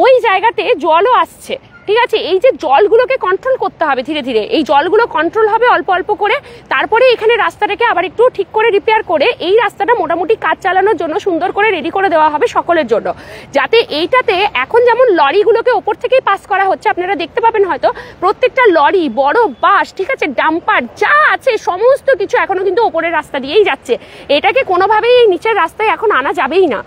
ওই জায়গাতে জলও আসছে। ঠিক আছে, এই যে জলগুলোকে কন্ট্রোল করতে হবে ধীরে ধীরে, এই জলগুলো কন্ট্রোল হবে অল্প অল্প করে, তারপরে এখানে রাস্তাটাকে আবার একটু ঠিক করে রিপেয়ার করে এই রাস্তাটা মোটামুটি কাজ চালানোর জন্য সুন্দর করে রেডি করে দেওয়া হবে সকলের জন্য। যাতে এইটাতে এখন যেমন লরিগুলোকে ওপর থেকেই পাস করা হচ্ছে, আপনারা দেখতে পাবেন হয়তো প্রত্যেকটা লরি, বড় বাস, ঠিক আছে, ডাম্পার যা আছে সমস্ত কিছু এখনো কিন্তু ওপরের রাস্তা দিয়েই যাচ্ছে। এটাকে কোনোভাবেই এই নিচের রাস্তায় এখন আনা যাবেই না,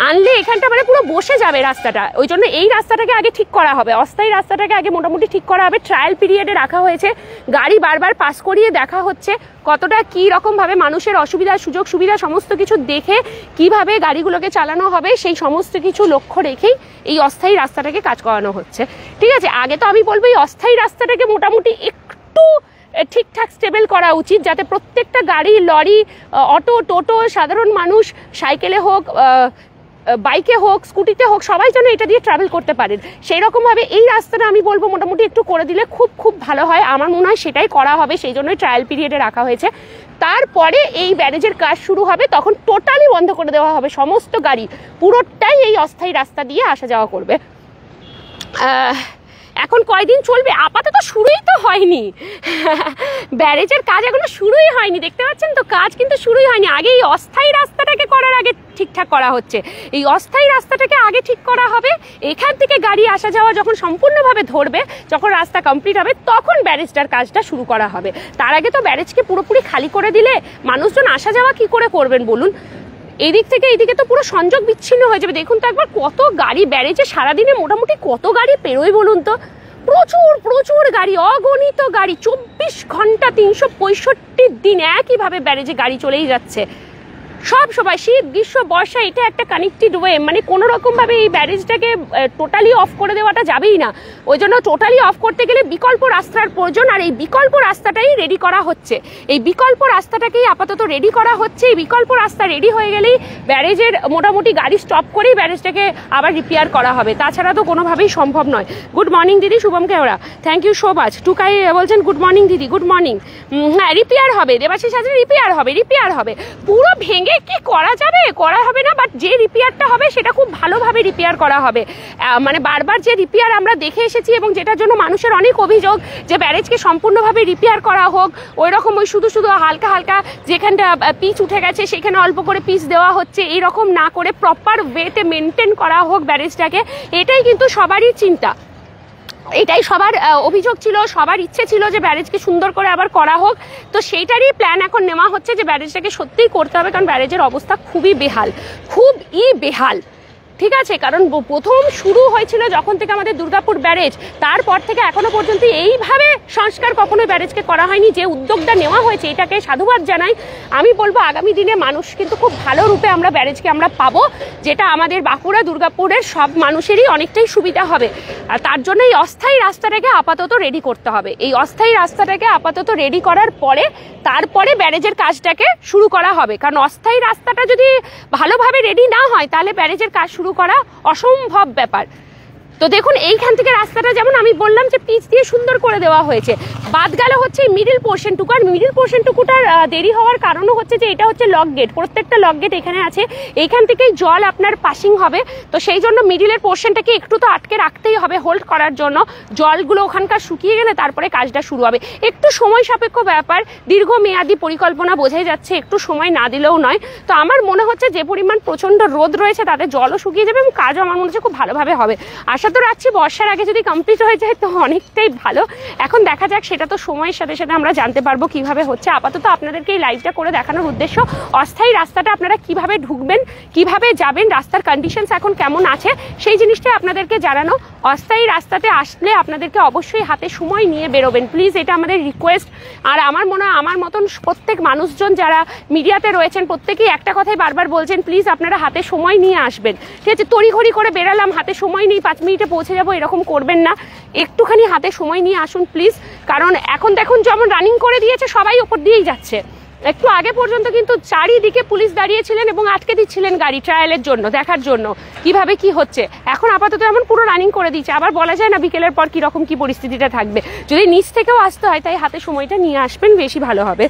আনলে এখানটা মানে পুরো বসে যাবে রাস্তাটা। ওই জন্য এই রাস্তাটাকে আগে ঠিক করা হবে, অস্থায়ী রাস্তাটাকে আগে মোটামুটি ঠিক করা হবে। ট্রায়াল পিরিয়ডে রাখা হয়েছে, গাড়ি বারবার পাস করিয়ে দেখা হচ্ছে কতটা কী রকমভাবে মানুষের অসুবিধা সুযোগ সুবিধা সমস্ত কিছু দেখে কিভাবে গাড়িগুলোকে চালানো হবে, সেই সমস্ত কিছু লক্ষ্য রেখেই এই অস্থায়ী রাস্তাটাকে কাজ করানো হচ্ছে। ঠিক আছে, আগে তো আমি বলবো এই অস্থায়ী রাস্তাটাকে মোটামুটি একটু ঠিকঠাক স্টেবল করা উচিত, যাতে প্রত্যেকটা গাড়ি, লরি, অটো, টোটো, সাধারণ মানুষ, সাইকেলে হোক, বাইকে হোক, স্কুটিতে হোক, সবাই যেন এটা দিয়ে ট্রাভেল করতে পারেন। সেই রকমভাবে এই রাস্তাটা আমি বলবো মোটামুটি একটু করে দিলে খুব খুব ভালো হয়। আমার মনে হয় সেটাই করা হবে, সেই জন্যই ট্রায়াল পিরিয়ডে রাখা হয়েছে। তারপরে এই ব্যারেজের কাজ শুরু হবে, তখন টোটালি বন্ধ করে দেওয়া হবে সমস্ত গাড়ি, পুরোটাই এই অস্থায়ী রাস্তা দিয়ে আসা যাওয়া করবে। এখন কয়দিন চলবে? আপাতত শুরুই তো হয়নি, ব্যারেজের কাজ এখনো শুরুই হয়নি, দেখতে পাচ্ছেন তো, কাজ কিন্তু শুরুই হয়নি। আগে এই অস্থায়ী রাস্তাটাকে করার আগে ঠিকঠাক করা হচ্ছে, এই অস্থায়ী রাস্তাটাকে আগে ঠিক করা হবে। এখান থেকে গাড়ি আসা যাওয়া যখন সম্পূর্ণভাবে ধরবে, যখন রাস্তা কমপ্লিট হবে, তখন ব্যারেজটার কাজটা শুরু করা হবে। তার আগে তো ব্যারেজকে পুরোপুরি খালি করে দিলে মানুষজন আসা যাওয়া কি করে করবেন বলুন? এদিক থেকে এইদিকে তো পুরো সংযোগ বিচ্ছিন্ন হয়ে যাবে। দেখুন তো একবার কত গাড়ি ব্যারেজে সারাদিনে মোটামুটি কত গাড়ি পেরোয় বলুন তো, প্রচুর প্রচুর গাড়ি, অগণিত গাড়ি, 24 ঘন্টা 365 দিন একইভাবে ব্যারেজে গাড়ি চলেই যাচ্ছে সব সময়। শীত, গ্রীষ্ম, বর্ষা, এটা একটা কানেক্টেড ওয়ে, মানে কোনো রকমভাবে এই ব্যারেজটাকে টোটালি অফ করে দেওয়াটা যাবেই না। ওই জন্য টোটালি অফ করতে গেলে বিকল্প রাস্তার প্রয়োজন, আর এই বিকল্প রাস্তাটাই রেডি করা হচ্ছে। এই বিকল্প রাস্তাটাকেই আপাতত রেডি করা হচ্ছে। এই বিকল্প রাস্তা রেডি হয়ে গেলেই ব্যারেজের মোটামুটি গাড়ি স্টপ করেই ব্যারেজটাকে আবার রিপেয়ার করা হবে, তাছাড়া তো কোনোভাবেই সম্ভব নয়। গুড মর্নিং দিদি, Shubham Keora, thank you so much. Tukai বলছেন গুড মর্নিং দিদি, গুড মর্নিং। হ্যাঁ, রিপেয়ার হবে, দেবাশিস হাজরা, রিপেয়ার হবে, রিপেয়ার হবে। পুরো ভেঙে কি করা যাবে? করা হবে না, বাট যে রিপেয়ারটা হবে সেটা খুব ভালোভাবে রিপেয়ার করা হবে। মানে বারবার যে রিপেয়ার আমরা দেখে এসেছি এবং যেটার জন্য মানুষের অনেক অভিযোগ যে ব্যারেজকে সম্পূর্ণভাবে রিপেয়ার করা হোক, ওই রকম ওই শুধু শুধু হালকা হালকা যেখানটা পিচ উঠে গেছে সেখানে অল্প করে পিচ দেওয়া হচ্ছে, এইরকম না করে প্রপার ওয়েতে মেনটেন করা হোক ব্যারেজটাকে, এটাই কিন্তু সবারই চিন্তা, এটাই সবার অভিযোগ ছিল, সবার ইচ্ছে ছিল যে ব্যারেজকে সুন্দর করে আবার করা হোক। তো সেইটারই প্ল্যান এখন নেওয়া হচ্ছে যে ব্যারেজটাকে সত্যিই করতে হবে, কারণ ব্যারেজের অবস্থা খুবই বেহাল, খুবই বেহাল। ঠিক আছে, কারণ প্রথম শুরু হয়েছিল যখন থেকে আমাদের দুর্গাপুর ব্যারেজ, তারপর থেকে এখনো পর্যন্ত এইভাবে সংস্কার কখনোই ব্যারেজকে করা হয়নি। যে উদ্যোগটা নেওয়া হয়েছে এটাকে সাধুবাদ জানাই। আমি বলবো আগামী দিনে মানুষ কিন্তু খুব ভালো রূপে আমরা ব্যারেজকে আমরা পাবো, যেটা আমাদের বাঁকুড়া দুর্গাপুরের সব মানুষেরই অনেকটাই সুবিধা হবে। আর তার জন্য এই অস্থায়ী রাস্তাটাকে আপাতত রেডি করতে হবে। এই অস্থায়ী রাস্তাটাকে আপাতত রেডি করার পরে তারপরে ব্যারেজের কাজটাকে শুরু করা হবে, কারণ অস্থায়ী রাস্তাটা যদি ভালোভাবে রেডি না হয় তাহলে ব্যারেজের কাজ শুরু করা অসম্ভব ব্যাপার। তো দেখুন এইখান থেকে রাস্তাটা যেমন আমি বললাম যে পিচ দিয়ে সুন্দর করে দেওয়া হয়েছে, বাদ গেল হচ্ছে মিডিল পোর্শনটুকু। আর মিডিল পোর্শনটুকুটার দেরি হওয়ার কারণও হচ্ছে যে এটা হচ্ছে লক গেট, প্রত্যেকটা লক গেট এখানে আছে, এইখান থেকেই জল আপনার পাসিং হবে। তো সেই জন্য মিডিলের পোর্শনটাকে একটু তো আটকে রাখতেই হবে হোল্ড করার জন্য, জলগুলো ওখানকার শুকিয়ে গেলে তারপরে কাজটা শুরু হবে। একটু সময় সাপেক্ষ ব্যাপার, দীর্ঘমেয়াদী পরিকল্পনা বোঝাই যাচ্ছে, একটু সময় না দিলেও নয়। তো আমার মনে হচ্ছে যে পরিমাণ প্রচণ্ড রোদ রয়েছে তাতে জলও শুকিয়ে যাবে এবং কাজও আমার মনে হচ্ছে খুব ভালোভাবে হবে। আশা তো রাখছি বর্ষার আগে যদি কমপ্লিট হয়ে যায় তো অনেকটাই ভালো। এখন দেখা যাক, সেটা তো সময়ের সাথে সাথে আমরা জানতে পারবো কিভাবে হচ্ছে। আপাতত আপনাদেরকে এই লাইভটা করে দেখানোর উদ্দেশ্য অস্থায়ী রাস্তাটা আপনারা কিভাবে ঢুকবেন, কিভাবে যাবেন, রাস্তার কন্ডিশনস এখন কেমন আছে সেই জিনিসটাই আপনাদেরকে জানানো। অস্থায়ী রাস্তাতে আসলে আপনাদেরকে অবশ্যই হাতে সময় নিয়ে বেরোবেন প্লিজ, এটা আমাদের রিকোয়েস্ট। আর আমার মনে হয় আমার মতন প্রত্যেক মানুষজন যারা মিডিয়াতে রয়েছেন প্রত্যেকেই একটা কথাই বারবার বলছেন, প্লিজ আপনারা হাতে সময় নিয়ে আসবেন। ঠিক আছে, তড়িঘড়ি করে বেরালাম, হাতে সময় নেই, 5 মিনিটে পৌঁছে যাবো, এরকম করবেন না। একটুখানি হাতে সময় নিয়ে আসুন প্লিজ, কারণ এখন দেখুন যেমন রানিং করে দিয়েছে সবাই ওপর দিয়েই যাচ্ছে। একটু আগে পর্যন্ত কিন্তু চারিদিকে পুলিশ দাঁড়িয়েছিলেন এবং আটকে দিচ্ছিলেন গাড়ি ট্রায়ালের জন্য, দেখার জন্য কিভাবে কি হচ্ছে। এখন আপাতত এমন পুরো রানিং করে দিচ্ছে, আবার বলা যায় না বিকেলের পর কীরকম কি পরিস্থিতিটা থাকবে। যদি নিচ থেকেও আসতে হয় তাই হাতে সময়টা নিয়ে আসবেন, বেশি ভালো হবে।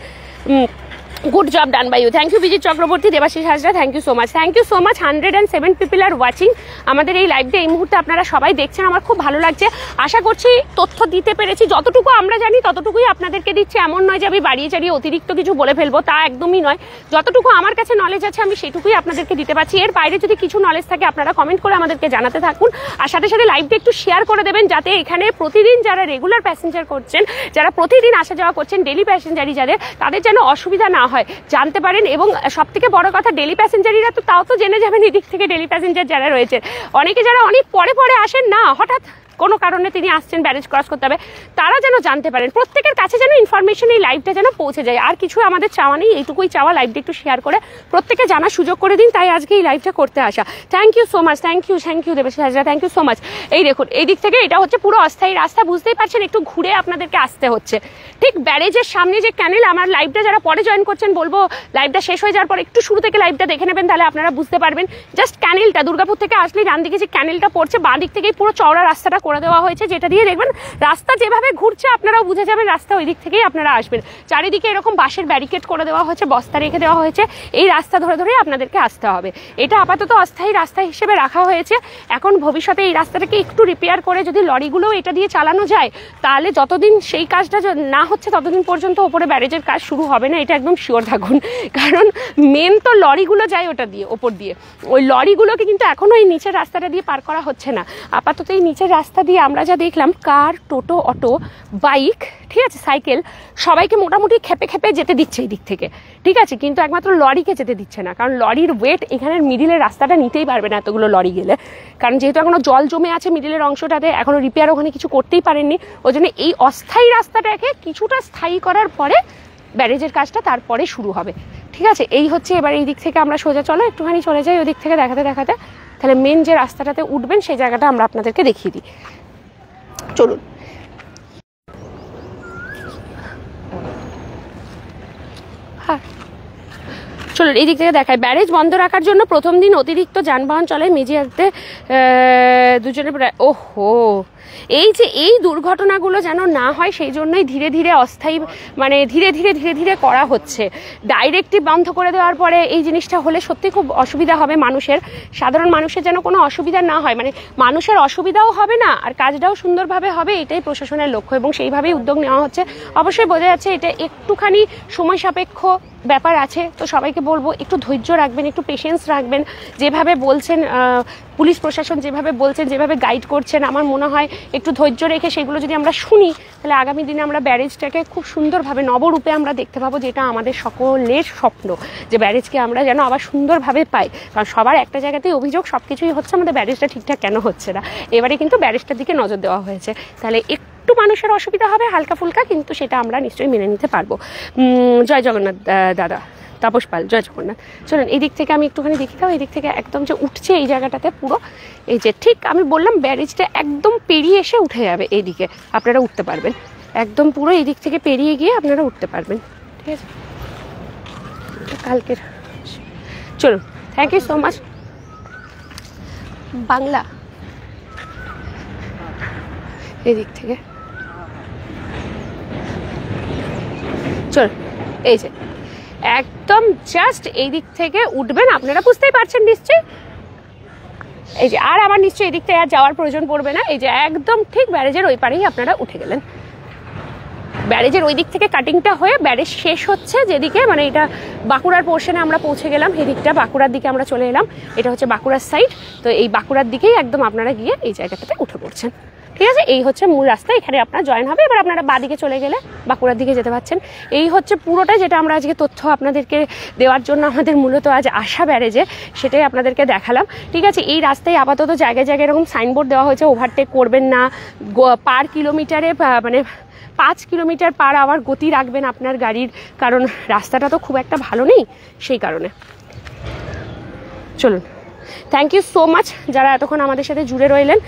Good job done by you, thank you Bijit Chakraborty, Debashis Hazra, thank you so much, thank you so much. 107 people are watching আমাদের এই লাইভটা এই মুহূর্তে আপনারা সবাই দেখছেন, আমার খুব ভালো লাগছে। আশা করছি তথ্য দিতে পেরেছি, যতটুকু আমরা জানি ততটুকুই আপনাদেরকে দিচ্ছি। এমন নয় যে আমি বাড়িয়ে চাড়িয়ে অতিরিক্ত কিছু বলে ফেলবো, তা একদমই নয়। যতটুকু আমার কাছে নলেজ আছে আমি সেটুকুই আপনাদেরকে দিতে পারছি। এর বাইরে যদি কিছু নলেজ থাকে আপনারা কমেন্ট করে আমাদেরকে জানাতে থাকুন, আর সাথে সাথে লাইভটা একটু শেয়ার করে দেবেন, যাতে এখানে প্রতিদিন যারা রেগুলার প্যাসেঞ্জার করছেন, যারা প্রতিদিন আসা যাওয়া করছেন, ডেলি প্যাসেঞ্জারই যাদের, তাদের যেন অসুবিধা না হয় জানতে পারেন। এবং সব থেকে বড় কথা, ডেলি প্যাসেঞ্জারিরা তো তাও তো জেনে যাবেন এদিক থেকে, ডেলি প্যাসেঞ্জার যারা রয়েছে, অনেকে যারা অনেক পরে পরে আসেন না, হঠাৎ কোনো কারণে তিনি আসছেন, ব্যারেজ ক্রস করতে হবে, তারা যেন জানতে পারেন, প্রত্যেকের কাছে যেন ইনফরমেশন এই লাইভটা যেন পৌঁছে যায়। আর কিছু আমাদের চাওয়া নেই, এইটুকুই চাওয়া, লাইভটা একটু শেয়ার করে প্রত্যেকে জানার সুযোগ করে দিন, তাই আজকে এই লাইভটা করতে আসা। Thank you so much, thank you Debesh Hazra, thank you so much. এই দেখুন এই দিক থেকে এটা হচ্ছে পুরো অস্থায়ী রাস্তা, বুঝতেই পারছেন, একটু ঘুরে আপনাদেরকে আসতে হচ্ছে। ঠিক ব্যারেজের সামনে যে ক্যানেল, আমার লাইভটা যারা পরে জয়েন করছেন বলবো লাইভটা শেষ হয়ে যাওয়ার পর একটু শুরু থেকে লাইভটা দেখে নেবেন, তাহলে আপনারা বুঝতে পারবেন। জাস্ট ক্যানেলটা দুর্গাপুর থেকে আসলে ডান দিকে যে ক্যানেলটা পড়ছে, বাঁ দিক থেকেই পুরো চওড়া রাস্তাটা করে দেওয়া হয়েছে, যেটা দিয়ে দেখবেন রাস্তা যেভাবে ঘুরছে আপনারাও বুঝে যাবেন রাস্তা ওই দিক থেকেই আপনারা আসবেন। চারিদিকে এরকম বাঁশের ব্যারিকেড করে দেওয়া হয়েছে, বস্তা রেখে দেওয়া হয়েছে, এই রাস্তা ধরে ধরে আপনাদেরকে আসতে হবে। এটা আপাতত অস্থায়ী রাস্তা হিসেবে রাখা হয়েছে। এখন ভবিষ্যতে এই রাস্তাটাকে একটু রিপেয়ার করে যদি লরিগুলোও এটা দিয়ে চালানো যায়, তাহলে যতদিন সেই কাজটা না হচ্ছে ততদিন পর্যন্ত ওপরে ব্যারেজের কাজ শুরু হবে না, এটা একদম শিওর থাকুন। কারণ মেন তো লরিগুলো যায় ওটা দিয়ে, ওপর দিয়ে, ওই লরিগুলোকে কিন্তু এখনও এই নিচের রাস্তাটা দিয়ে পার করা হচ্ছে না। আপাতত এই নিচের রাস্তা দিয়ে আমরা যা দেখলাম, কার, টোটো, অটো, বাইক, ঠিক আছে, সাইকেল, সবাইকে মোটামুটি খেপে খেপে যেতে দিচ্ছে এই দিক থেকে, ঠিক আছে, কিন্তু একমাত্র লরিকে যেতে দিচ্ছে না, কারণ লরির ওয়েট এখানের মিডিলের রাস্তাটা নিতেই পারবে না এতগুলো লরি গেলে, কারণ যেহেতু এখনো জল জমে আছে মিডিলের অংশটাতে, এখনো রিপেয়ার ওখানে কিছু করতেই পারেননি, ওই জন্য এই অস্থায়ী রাস্তাটাকে কিছুটা স্থায়ী করার পরে ব্যারেজের কাজটা তারপরে শুরু হবে, ঠিক আছে। এই হচ্ছে এবার এই দিক থেকে আমরা সোজা চলো একটুখানি চলে যাই ওই দিক থেকে দেখাতে দেখাতে, তাহলে মেন যে রাস্তাটাতে উঠবেন সেই জায়গাটা আমরা আপনাদেরকে দেখিয়ে দিই। চলুন। হ্যাঁ চলুন এই দিক থেকে দেখায়। ব্যারেজ বন্ধ রাখার জন্য প্রথম দিন অতিরিক্ত যানবাহন চলে মেজিয়াতে দুজনে প্রায়, ওহো, এই যে এই দুর্ঘটনাগুলো যেন না হয় সেই জন্যই ধীরে ধীরে অস্থায়ী, মানে ধীরে ধীরে করা হচ্ছে। ডাইরেক্টলি বন্ধ করে দেওয়ার পরে এই জিনিসটা হলে সত্যি খুব অসুবিধা হবে মানুষের, সাধারণ মানুষের যেন কোনো অসুবিধা না হয়, মানে মানুষের অসুবিধাও হবে না আর কাজটাও সুন্দরভাবে হবে, এটাই প্রশাসনের লক্ষ্য এবং সেইভাবেই উদ্যোগ নেওয়া হচ্ছে। অবশ্যই বোঝা যাচ্ছে এটা একটুখানি সময় সাপেক্ষ ব্যাপার আছে, তো সবাইকে বলবো একটু ধৈর্য রাখবেন, একটু পেশেন্স রাখবেন। যেভাবে বলছেন পুলিশ প্রশাসন, যেভাবে বলছেন, যেভাবে গাইড করছেন, আমার মনে হয় একটু ধৈর্য রেখে সেগুলো যদি আমরা শুনি, তাহলে আগামী দিনে আমরা ব্যারেজটাকে খুব সুন্দরভাবে নবরূপে আমরা দেখতে পাবো, যেটা আমাদের সকলের স্বপ্ন, যে ব্যারেজকে আমরা যেন আবার সুন্দরভাবে পাই। কারণ সবার একটা জায়গাতেই অভিযোগ, সব কিছুই হচ্ছে, আমাদের ব্যারেজটা ঠিকঠাক কেন হচ্ছে না। এবারে কিন্তু ব্যারেজটার দিকে নজর দেওয়া হয়েছে, তাহলে একটু মানুষের অসুবিধা হবে হালকা ফুলকা, কিন্তু সেটা আমরা নিশ্চয়ই মেনে নিতে পারবো। জয় জগন্নাথ দাদা, তাপস পাল, জয় জগন্নাথ। চলুন এই দিক থেকে আমি একটুখানি দেখি দাও, এই দিক থেকে একদম যে উঠছে এই জায়গাটাতে পুরো, এই যে ঠিক আমি বললাম ব্যারেজটা একদম পেরিয়ে এসে উঠে যাবে, এইদিকে আপনারা উঠতে পারবেন, একদম পুরো এই দিক থেকে পেরিয়ে গিয়ে আপনারা উঠতে পারবেন, ঠিক আছে। কালকের চলুন, thank you so much. Bangla এই দিক থেকে চল, এই যে একদম জাস্ট এই দিক থেকে উঠবেন, আপনারা বুঝতেই পারছেন নিশ্চয়ই, এই যে আর আমার নিশ্চয়ই এই দিক থেকে আর যাওয়ার প্রয়োজন পড়বে না, এই যে একদম ঠিক ব্যারেজের ওই পারেই আপনারা উঠে গেলেন। ব্যারেজের ওই দিক থেকে কাটিংটা হয়ে ব্যারেজ শেষ হচ্ছে যেদিকে, মানে এটা বাঁকুড়ার পোর্শনে আমরা পৌঁছে গেলাম, এই দিকটা বাঁকুড়ার দিকে আমরা চলে এলাম, এটা হচ্ছে বাঁকুড়ার সাইড, তো এই বাঁকুড়ার দিকেই একদম আপনারা গিয়ে এই জায়গাটাতে উঠে পড়ছেন, ঠিক আছে। এই হচ্ছে মূল রাস্তা, এখানে আপনার জয়েন হবে, এবার আপনারা বাঁদিকে চলে গেলে বাঁকুড়ার দিকে যেতে পারছেন। এই হচ্ছে পুরোটা যেটা আমরা আজকে তথ্য আপনাদেরকে দেওয়ার জন্য আমাদের মূলত আজ আসা ব্যারেজে, সেটাই আপনাদেরকে দেখালাম, ঠিক আছে। এই রাস্তায় আপাতত জায়গায় জায়গায় এরকম সাইনবোর্ড দেওয়া হয়েছে, ওভারটেক করবেন না, পার কিলোমিটারে মানে 5 কিলোমিটার পার আওয়ার গতি রাখবেন আপনার গাড়ির, কারণ রাস্তাটা তো খুব একটা ভালো নেই সেই কারণে। চলুন, থ্যাংক ইউ সো মাচ যারা এতক্ষণ আমাদের সাথে জুড়ে রইলেন।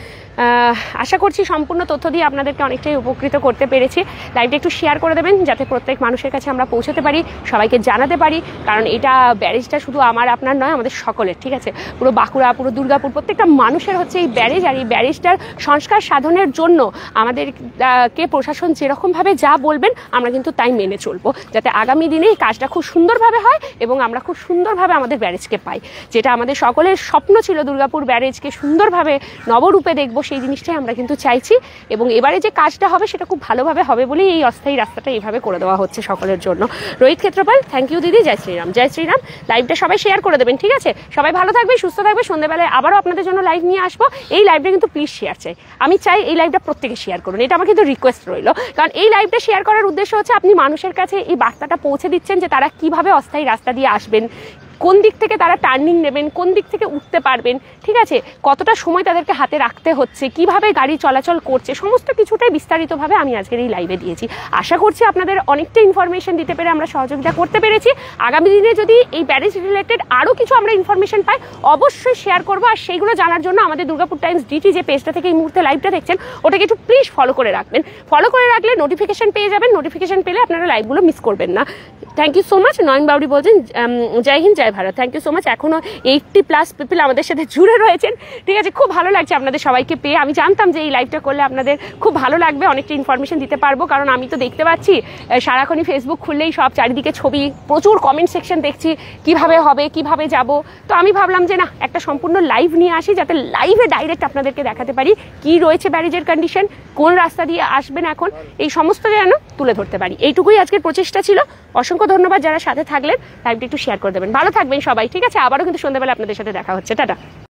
আশা করছি সম্পূর্ণ তথ্য দিয়ে আপনাদেরকে অনেকটাই উপকৃত করতে পেরেছি। লাইভটা একটু শেয়ার করে দেবেন যাতে প্রত্যেক মানুষের কাছে আমরা পৌঁছতে পারি, সবাইকে জানাতে পারি, কারণ এটা ব্যারেজটা শুধু আমার আপনার নয়, আমাদের সকলের, ঠিক আছে। পুরো বাঁকুড়া, পুরো দুর্গাপুর, প্রত্যেকটা মানুষের হচ্ছে এই ব্যারেজ, আর এই ব্যারেজটার সংস্কার সাধনের জন্য আমাদেরকে প্রশাসন যেরকমভাবে যা বলবেন আমরা কিন্তু তাই মেনে চলবো, যাতে আগামী দিনে এই কাজটা খুব সুন্দরভাবে হয় এবং আমরা খুব সুন্দরভাবে আমাদের ব্যারেজকে পাই, যেটা আমাদের সকলের স্বপ্ন ছিল, দুর্গাপুর ব্যারেজকে সুন্দরভাবে নবরূপে দেখবো, সেই জিনিসটাই আমরা কিন্তু চাইছি। এবং এবারে যে কাজটা হবে সেটা খুব ভালোভাবে হবে বলেই এই অস্থায়ী রাস্তাটা এইভাবে করে দেওয়া হচ্ছে সকলের জন্য। রোহিত ক্ষেত্রপাল, থ্যাংক ইউ দিদি, জয় শ্রীরাম, জয় শ্রীরাম। লাইভটা সবাই শেয়ার করে দেবেন, ঠিক আছে। সবাই ভালো থাকবে, সুস্থ থাকবে, সন্ধ্যেবেলায় আবারও আপনাদের জন্য লাইভ নিয়ে আসবো। এই লাইভটা কিন্তু প্লিজ শেয়ার চাই, আমি চাই এই লাইভটা প্রত্যেকে শেয়ার করুন, এটা আমার কিন্তু রিকোয়েস্ট রইল, কারণ এই লাইভটা শেয়ার করার উদ্দেশ্য হচ্ছে আপনি মানুষের কাছে এই বার্তাটা পৌঁছে দিচ্ছেন যে তারা কিভাবে অস্থায়ী রাস্তা দিয়ে আসবেন, কোন দিক থেকে তারা টার্নিং নেবেন, কোন দিক থেকে উঠতে পারবেন, ঠিক আছে, কতটা সময় তাদেরকে হাতে রাখতে হচ্ছে, কিভাবে গাড়ি চলাচল করছে, সমস্ত কিছুটাই বিস্তারিতভাবে আমি আজকের এই লাইভে দিয়েছি। আশা করছি আপনাদের অনেকটা ইনফরমেশন দিতে পেরে আমরা সহযোগিতা করতে পেরেছি। আগামী দিনে যদি এই ব্যারেজ রিলেটেড আরও কিছু আমরা ইনফরমেশন পাই অবশ্যই শেয়ার করবো, আর সেইগুলো জানার জন্য আমাদের দুর্গাপুর টাইমস ডিটি যে পেজটা থেকে এই মুহূর্তে লাইভটা দেখছেন ওটাকে একটু প্লিজ ফলো করে রাখবেন। ফলো করে রাখলে নোটিফিকেশন পেয়ে যাবেন, নোটিফিকেশন পেলে আপনারা লাইভগুলো মিস করবেন না। Thank you so much. Nayan Bauri বলছেন জয় হিন্দ জয় Bharat. Thank you so much. এখনও 80+ পিপল আমাদের সাথে জুড়ে রয়েছেন, ঠিক আছে, খুব ভালো লাগছে আপনাদের সবাইকে পেয়ে। আমি জানতাম যে এই লাইভটা করলে আপনাদের খুব ভালো লাগবে, অনেকটা ইনফরমেশন দিতে পারবো, কারণ আমি তো দেখতে পাচ্ছি সারাক্ষণই ফেসবুক খুললেই সব চারিদিকে ছবি, প্রচুর কমেন্ট সেকশন দেখছি কিভাবে হবে, কিভাবে যাব। তো আমি ভাবলাম যে না, একটা সম্পূর্ণ লাইভ নিয়ে আসি, যাতে লাইভে ডাইরেক্ট আপনাদেরকে দেখাতে পারি কি রয়েছে ব্যারেজের কন্ডিশন, কোন রাস্তা দিয়ে আসবেন এখন, এই সমস্ত যেন তুলে ধরতে পারি। এইটুকুই আজকের প্রচেষ্টা ছিল। অসংখ্য ধন্যবাদ যারা সাথে থাকলেন। লাইভটা একটু শেয়ার করে দেবেন। ভালো থাকবেন সবাই, ঠিক আছে। আবারও কিন্তু সন্ধ্যাবেলা আপনাদের সাথে দেখা হচ্ছে। টাটা।